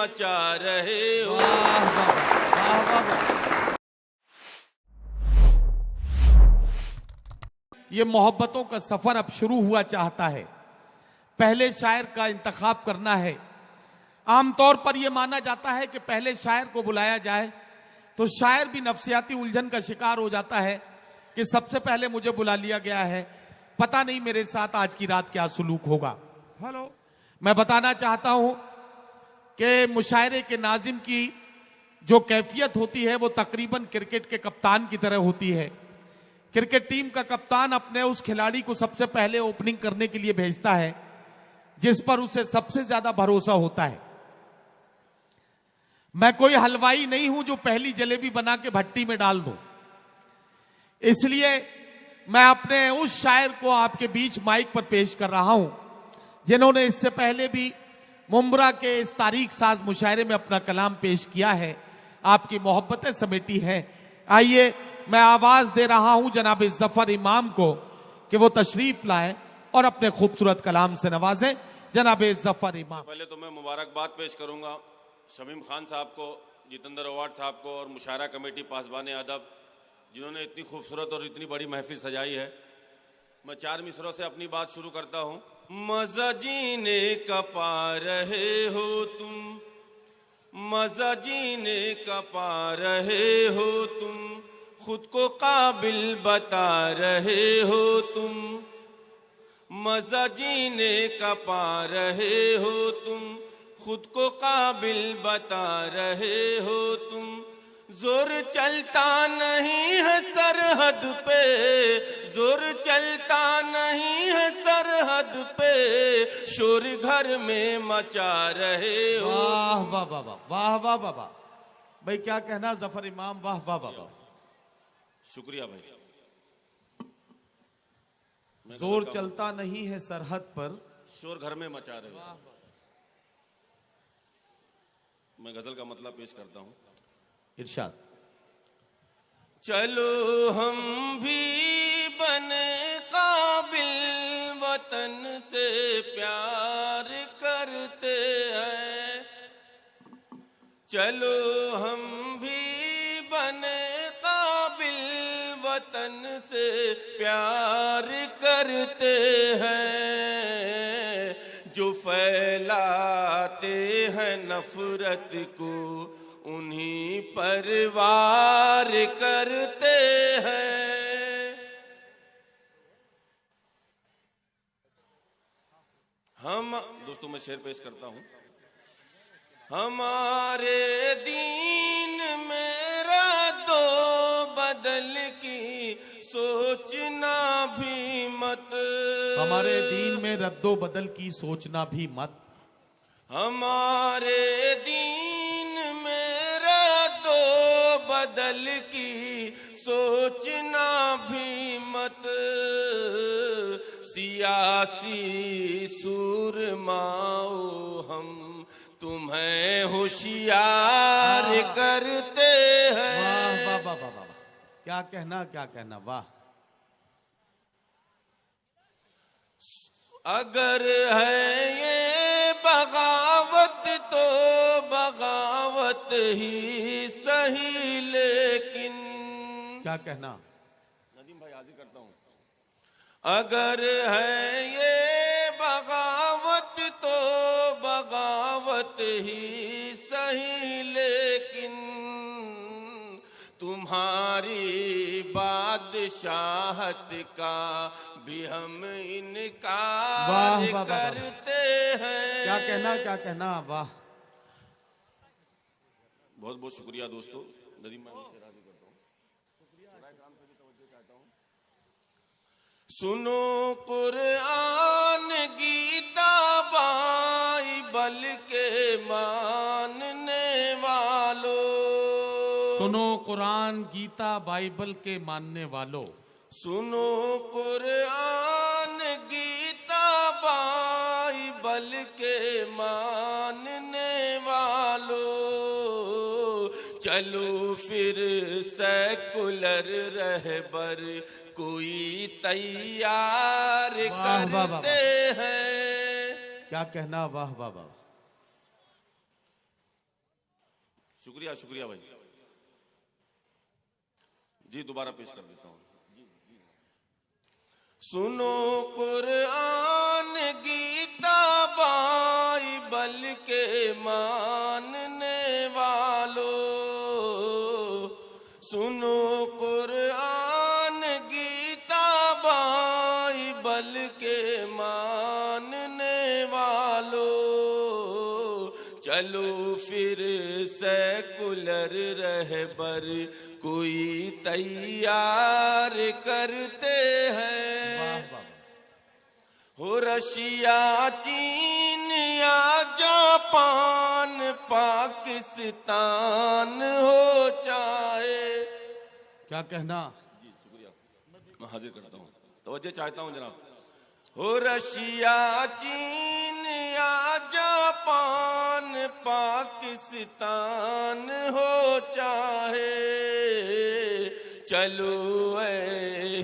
मचा रहे हो। वाह वाह वाह वाह। ये मोहब्बतों का सफर अब शुरू हुआ चाहता है। पहले शायर का इंतखाब करना है। आमतौर पर यह माना जाता है कि पहले शायर को बुलाया जाए तो शायर भी नफ्सियाती उलझन का शिकार हो जाता है कि सबसे पहले मुझे बुला लिया गया है, पता नहीं मेरे साथ आज की रात क्या सुलूक होगा। हेलो, मैं बताना चाहता हूं कि मुशायरे के नाजिम की जो कैफियत होती है वो तकरीबन क्रिकेट के कप्तान की तरह होती है। क्रिकेट टीम का कप्तान अपने उस खिलाड़ी को सबसे पहले ओपनिंग करने के लिए भेजता है जिस पर उसे सबसे ज्यादा भरोसा होता है। मैं कोई हलवाई नहीं हूं जो पहली जलेबी बना के भट्टी में डाल दूं, इसलिए मैं अपने उस शायर को आपके बीच माइक पर पेश कर रहा हूं जिन्होंने इससे पहले भी मुंब्रा के इस तारीख साज मुशायरे में अपना कलाम पेश किया है, आपकी मोहब्बतें समेटी हैं। आइए मैं आवाज दे रहा हूं जनाब जफर इमाम को कि वो तशरीफ लाएं और अपने खूबसूरत कलाम से नवाजें। जनाब जफर इमाम। पहले तो मैं मुबारकबाद पेश करूंगा शमीम खान साहब को, जितेंद्र अवार्ड साहब को और मुशायरा कमेटी पासबान अदब जिन्होंने इतनी खूबसूरत और इतनी बड़ी महफिल सजाई है। मैं 4 मिसरों से अपनी बात शुरू करता हूं। मजा जीने का पा रहे हो तुम, मजा जीने का पा रहे हो तुम, खुद को काबिल बता रहे हो तुम, मजा जीने का पा रहे हो तुम, खुद को काबिल बता रहे हो तुम। जोर चलता नहीं है सरहद पे, जोर चलता नहीं है सरहद पे, शोर घर में मचा रहे हो। वाह वाह वाह वाह वाह वाह वाह वाह भाई, क्या कहना जफर इमाम, वाह वाह वाह वाह। शुक्रिया भाई। जोर चलता नहीं है सरहद पर, शोर घर में मचा रहे हो। मैं गजल का मतलब पेश करता हूं। इरशाद। चलो हम भी बने काबिल, वतन से प्यार करते हैं, चलो हम भी बने काबिल, वतन से प्यार करते हैं। जो फैलाते हैं नफरत को उन्हीं पर वार करते हैं। हम दोस्तों मैं शेर पेश करता हूं। हमारे दीन मेरा दो बदल की सोचना भी मत, हमारे दीन में रद्दो बदल की सोचना भी मत, हमारे दीन मेरा दो बदल की सोचना भी मत। सियासी सूरमाओ हम तुम्हें होशियार करते हैं। वाह वाह वाह वाह वाह, क्या कहना क्या कहना, वाह। अगर है ये बगावत तो बगावत ही सही, लेकिन क्या कहना, नदीम भाई हाजिर करता हूं। अगर है ये बगावत तो बगावत ही सही, लेकिन तुम्हारी बादशाहत का भी हम इनकार करते हैं। क्या कहना क्या कहना, वाह। बहुत बहुत शुक्रिया दोस्तों। नदीम भाई सुनो कुरान गीता बाइबल के मानने वालों, सुनो कुरान गीता बाइबल के मानने वालों, सुनो कुरान गीता बाइबल के मानने वालों। चलो फिर सेकुलर रहबर कोई तैयार करते हैं। क्या कहना, वाह वाह वाह। शुक्रिया शुक्रिया भाई जी, दोबारा पेश कर देता हूं। सुनो कुरान गीता बाइबल के मानने वालों, सुनो कुरान गीता बाइबल के मानने वालों, चलो फिर सेकुलर रहबर कोई तैयार करते हैं। हो रशिया चीन या जापान पाकिस्तान हो चाहे। क्या कहना? जी शुक्रिया, मैं हाजिर करता हूँ, तवज्जो चाहता हूँ जनाब। हो रशिया चीन या जापान पाकिस्तान हो चाहे, चलो ऐ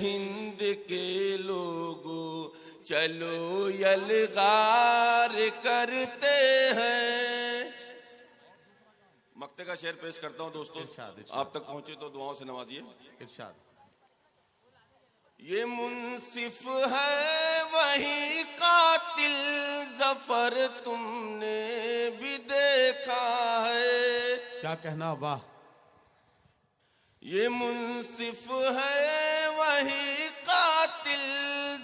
हिंद के लोगों चलो यलगार करते हैं। मक्ते का शेर पेश करता हूं दोस्तों, इरशाद, इरशाद। आप तक पहुंचे तो दुआओं से नवाजिए। इरशाद। ये मुंसिफ है वही कातिल जफर तुमने भी देखा है। क्या कहना? वाह। ये मुंसिफ है वही कातिल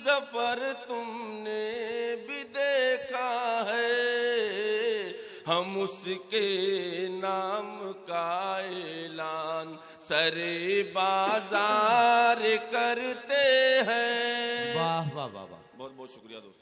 जफर तुमने भी देखा है, हम उसके नाम का ऐलान सरे बाजार करते हैं। वाह वाह वाह वाह। बहुत बहुत शुक्रिया दोस्तों।